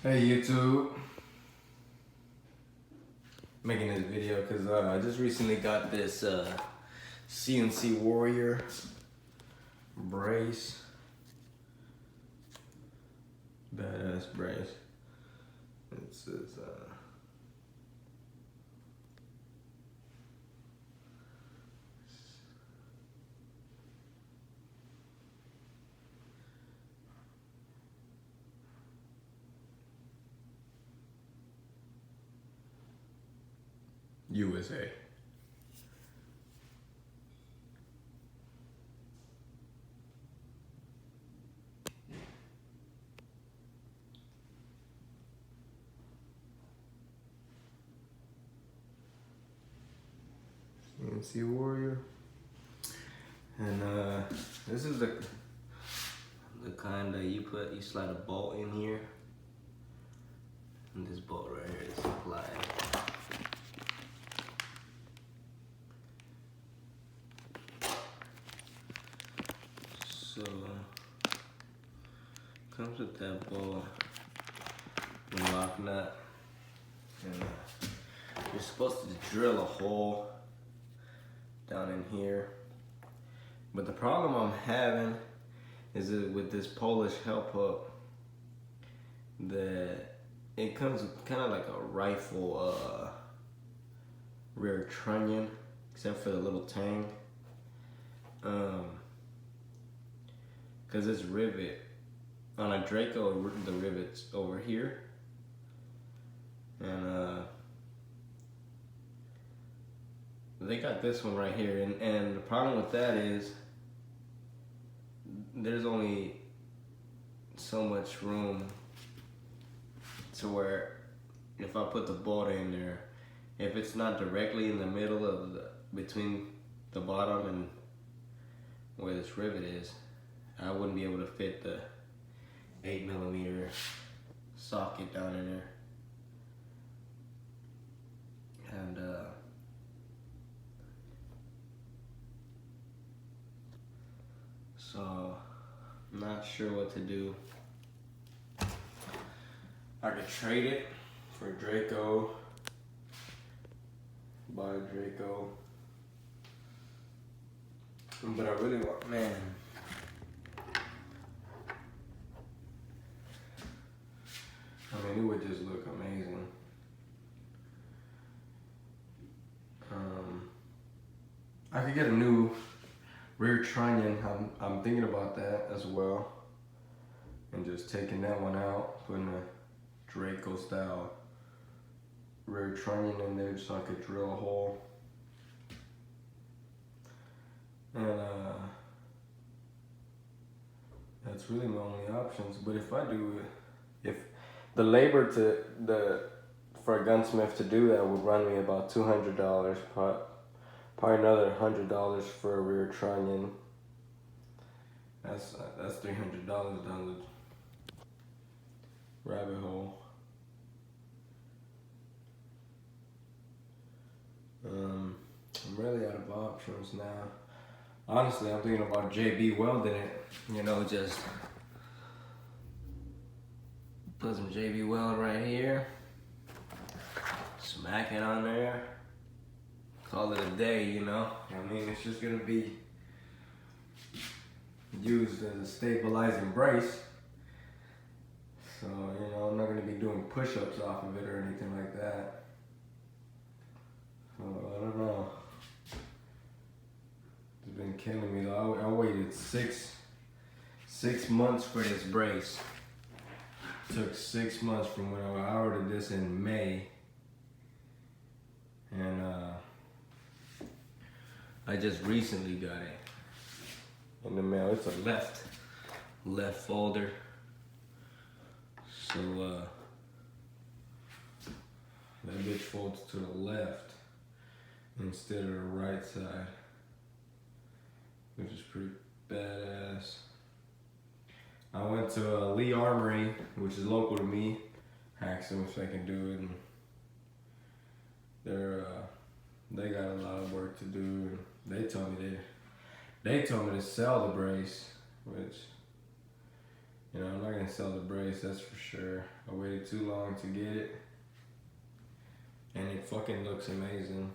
Hey YouTube, making this video because I just recently got this CNC Warrior brace, badass brace. It says USA. CNC Warrior, and this is the kind that you slide a bolt in here, and this bolt right here is applied. So comes with that bolt, the lock nut, and you're supposed to drill a hole down in here. But the problem I'm having is that with this Polish help up, that it comes with kind of like a rifle rear trunnion, except for the little tang. Cause this rivet on a Draco, the rivet's over here, and they got this one right here, and the problem with that is there's only so much room to where if I put the bolt in there, if it's not directly in the middle of between the bottom and where this rivet is, I wouldn't be able to fit the 8mm socket down in there. And so I'm not sure what to do. I could trade it for Draco, buy a Draco, but I really want, man. I mean, it would just look amazing. I could get a new rear trunnion. I'm thinking about that as well, and just taking that one out, putting a Draco style rear trunnion in there so I could drill a hole. And that's really my only options. But if I do it, if the labor for a gunsmith to do that would run me about $200, probably another $100 for a rear trunnion. That's $300 down the rabbit hole. I'm really out of options now. Honestly, I'm thinking about JB welding it. You know, just put some JB weld right here, smack it on there, call it a day, you know? I mean, it's just gonna be used as a stabilizing brace. So, you know, I'm not gonna be doing push-ups off of it or anything like that. So, I don't know. It's been killing me though. I waited six months for this brace. Took 6 months from when I ordered this in May, and I just recently got it in the mail. It's a left folder, so that bitch folds to the left instead of the right side, which is pretty badass. I went to Lee Armory, which is local to me, asked them if they can do it, and they got a lot of work to do. And they told me to sell the brace, which You know, I'm not gonna sell the brace, that's for sure. I waited too long to get it. And it fucking looks amazing.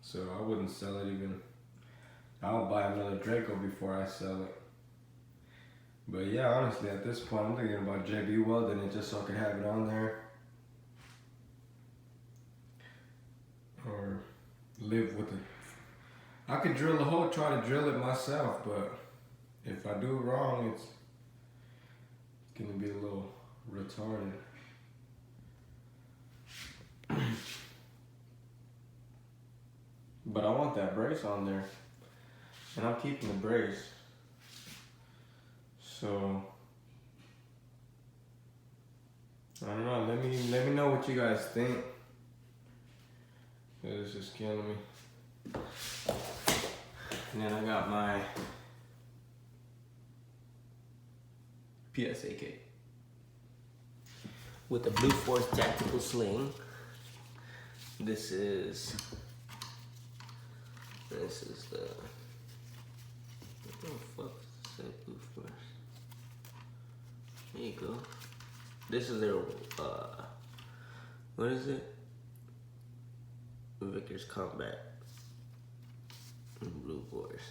So I wouldn't sell it even. I'll buy another Draco before I sell it. But yeah, honestly, at this point, I'm thinking about JB welding it just so I can have it on there. Or live with it. I could drill the hole, try to drill it myself, but if I do it wrong, it's gonna be a little retarded. But I want that brace on there, and I'm keeping the brace. So I don't know. Let me know what you guys think. This is killing me. And then I got my PSA kit with the Blue Force tactical sling. This is the, what the fuck does it say, Blue Force? There you go. This is their, what is it? Vickers Combat Blue Force.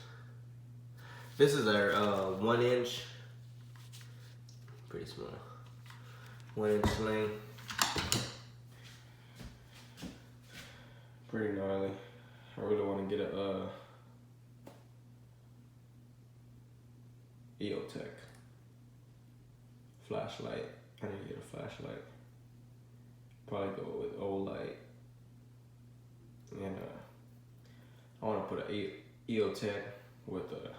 This is their 1 inch, pretty small, 1 inch sling. Pretty gnarly. I really want to get a EOTech flashlight. I need to get a flashlight. Probably go with Olight. And I want to put an EOTech with a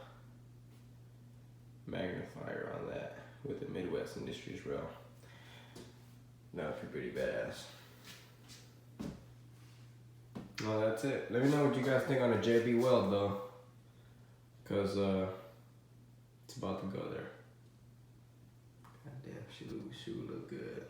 magnifier on that with the Midwest Industries rail. That would be pretty badass. Well, that's it. Let me know what you guys think on a JB weld though, cause it's about to go there. Goddamn, shoe look good.